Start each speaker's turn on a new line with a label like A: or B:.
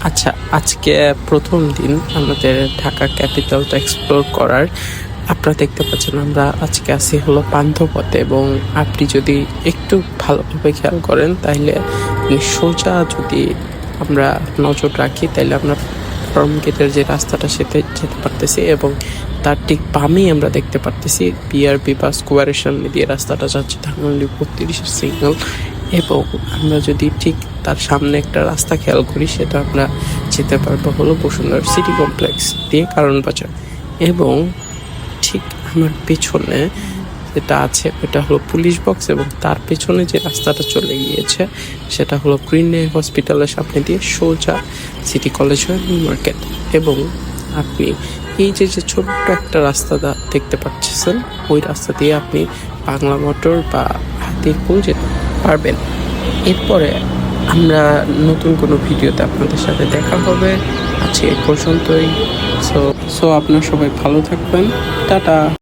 A: আচ্ছা, আজকে প্রথম দিন আমাদের ঢাকা ক্যাপিটালটা এক্সপ্লোর করার। আপনারা দেখতে পাচ্ছেন আমরা আজকে আছি হলো পান্থপথে, এবং আপনি যদি একটু ভালোভাবে খেয়াল করেন তাহলে সোজা যদি আমরা নজর রাখি তাহলে আমরা ফার্ম গেটের যে রাস্তাটা সেতে যেতে পারতেছি, এবং তার ঠিক বামেই আমরা দেখতে পারতেছি বিআরবি বা স্কোয়ারের সামনে দিয়ে রাস্তাটা যাচ্ছে ধানমন্ডি 32-এর সিগন্যাল। এবং আমরা যদি ঠিক তার সামনে একটা রাস্তা খেয়াল করি সেটা আমরা যেতে পারবো হলো বসুন্ধরা সিটি কমপ্লেক্স দিয়ে কারণ বাজার। এবং ঠিক আমার পেছনে যেটা আছে ওটা হলো পুলিশ বক্স, এবং তার পেছনে যে রাস্তাটা চলে গিয়েছে সেটা হলো গ্রিন হসপিটালের সামনে দিয়ে সোজা সিটি কলেজ নিউ মার্কেট। এবং আপনি এই যে যে ছোট্ট একটা রাস্তা দেখতে পাচ্ছেন, ওই রাস্তা দিয়ে আপনি বাংলা মোটর বা হাতিরপুল যেতে পারবেন। এরপরে আমরা নতুন কোনো ভিডিওতে আপনাদের সাথে দেখা হবে। আজকে এই পর্যন্তই। সো আপনারা সবাই ভালো থাকবেন। টাটা।